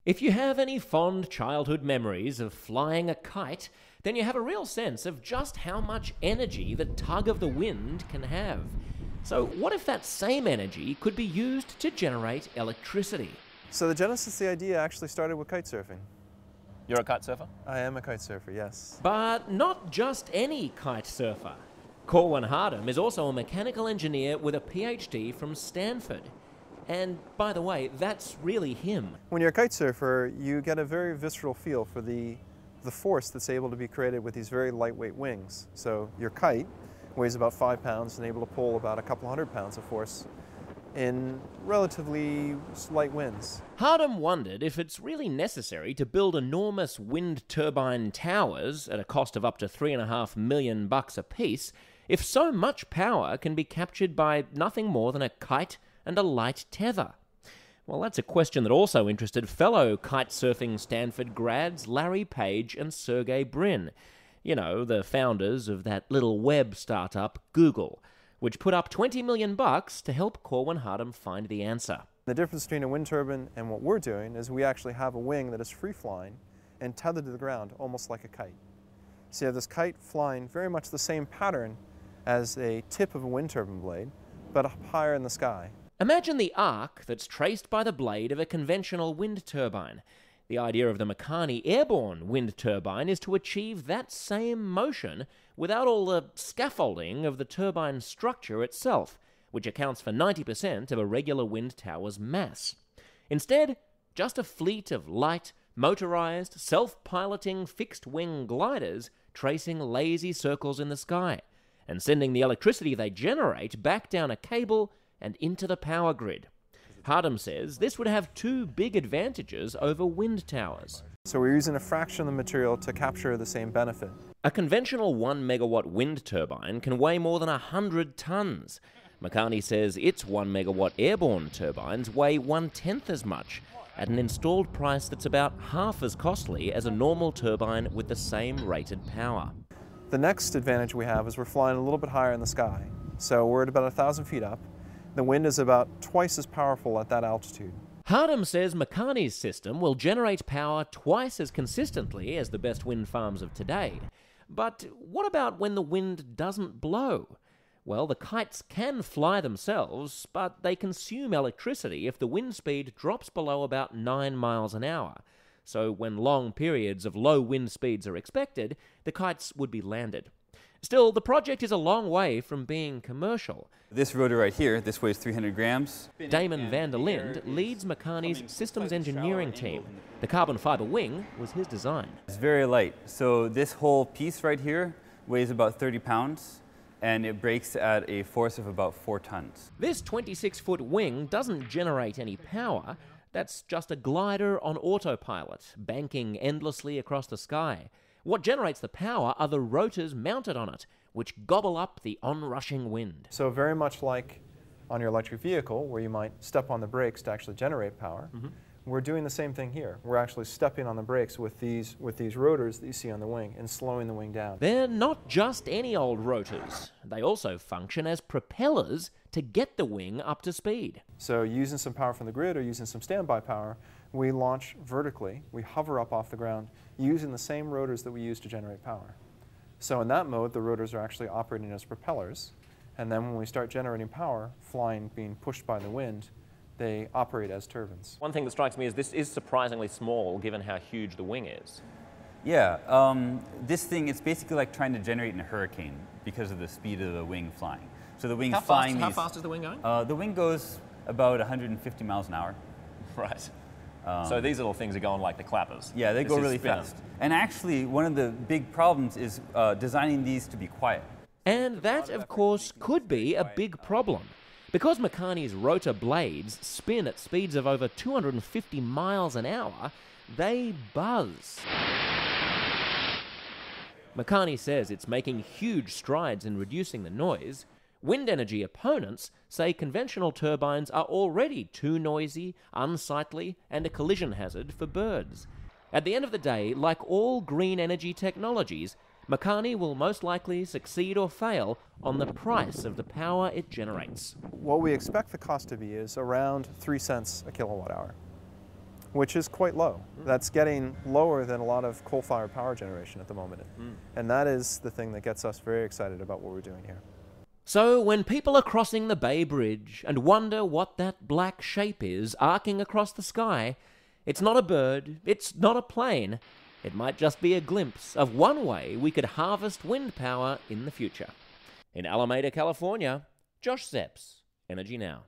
If you have any fond childhood memories of flying a kite, then you have a real sense of just how much energy the tug of the wind can have. So what if that same energy could be used to generate electricity? So the genesis of the idea actually started with kite surfing. You're a kite surfer? I am a kite surfer, yes. But not just any kite surfer. Corwin Hardham is also a mechanical engineer with a PhD from Stanford. And by the way, that's really him. When you're a kite surfer, you get a very visceral feel for the force that's able to be created with these very lightweight wings. So your kite weighs about 5 pounds and able to pull about a couple hundred pounds of force in relatively light winds. Hardham wondered if it's really necessary to build enormous wind turbine towers at a cost of up to $3.5 million a piece if so much power can be captured by nothing more than a kite and a light tether. Well, that's a question that also interested fellow kite-surfing Stanford grads Larry Page and Sergey Brin. You know, the founders of that little web startup, Google, which put up $20 million to help Corwin Hardham find the answer. The difference between a wind turbine and what we're doing is we actually have a wing that is free-flying and tethered to the ground, almost like a kite. So you have this kite flying very much the same pattern as a tip of a wind turbine blade, but up higher in the sky. Imagine the arc that's traced by the blade of a conventional wind turbine. The idea of the Makani airborne wind turbine is to achieve that same motion without all the scaffolding of the turbine structure itself, which accounts for 90% of a regular wind tower's mass. Instead, just a fleet of light, motorized, self-piloting fixed-wing gliders tracing lazy circles in the sky and sending the electricity they generate back down a cable and into the power grid. Hardham says this would have two big advantages over wind towers. So we're using a fraction of the material to capture the same benefit. A conventional 1 megawatt wind turbine can weigh more than 100 tons. Makani says its 1 megawatt airborne turbines weigh 1/10 as much, at an installed price that's about half as costly as a normal turbine with the same rated power. The next advantage we have is we're flying a little bit higher in the sky. So we're at about 1,000 feet up. The wind is about twice as powerful at that altitude. Hardham says Makani's system will generate power twice as consistently as the best wind farms of today. But what about when the wind doesn't blow? Well, the kites can fly themselves, but they consume electricity if the wind speed drops below about 9 miles an hour. So when long periods of low wind speeds are expected, the kites would be landed. Still, the project is a long way from being commercial. This rotor right here, this weighs 300 grams. Damon van der Linde leads Makani's systems engineering team. The carbon fiber wing was his design. It's very light, so this whole piece right here weighs about 30 pounds, and it brakes at a force of about 4 tons. This 26-foot wing doesn't generate any power. That's just a glider on autopilot, banking endlessly across the sky. What generates the power are the rotors mounted on it, which gobble up the onrushing wind. So very much like on your electric vehicle, where you might step on the brakes to actually generate power, we're doing the same thing here. We're actually stepping on the brakes with these rotors that you see on the wing and slowing the wing down. They're not just any old rotors. They also function as propellers to get the wing up to speed. So using some power from the grid or using some standby power, we launch vertically. We hover up off the ground using the same rotors that we use to generate power. So in that mode, the rotors are actually operating as propellers. And then when we start generating power, flying, being pushed by the wind, they operate as turbines. One thing that strikes me is this is surprisingly small given how huge the wing is. Yeah, this thing, it's basically like trying to generate in a hurricane because of the speed of the wing flying. So the wing's flying How fast is the wing going? The wing goes about 150 miles an hour. Right. So these little things are going like the clappers. Yeah, they This go is really spinning. fast. And actually, one of the big problems is designing these to be quiet. And that, of course, could be a big problem. Because Makani's rotor blades spin at speeds of over 250 miles an hour, they buzz. Makani says it's making huge strides in reducing the noise. Wind energy opponents say conventional turbines are already too noisy, unsightly, and a collision hazard for birds. At the end of the day, like all green energy technologies, Makani will most likely succeed or fail on the price of the power it generates. What we expect the cost to be is around 3 cents a kilowatt hour. which is quite low. That's getting lower than a lot of coal-fired power generation at the moment. And that is the thing that gets us very excited about what we're doing here. So when people are crossing the Bay Bridge and wonder what that black shape is arcing across the sky, it's not a bird, it's not a plane. It might just be a glimpse of one way we could harvest wind power in the future. In Alameda, California, Josh Zepps, Energy Now.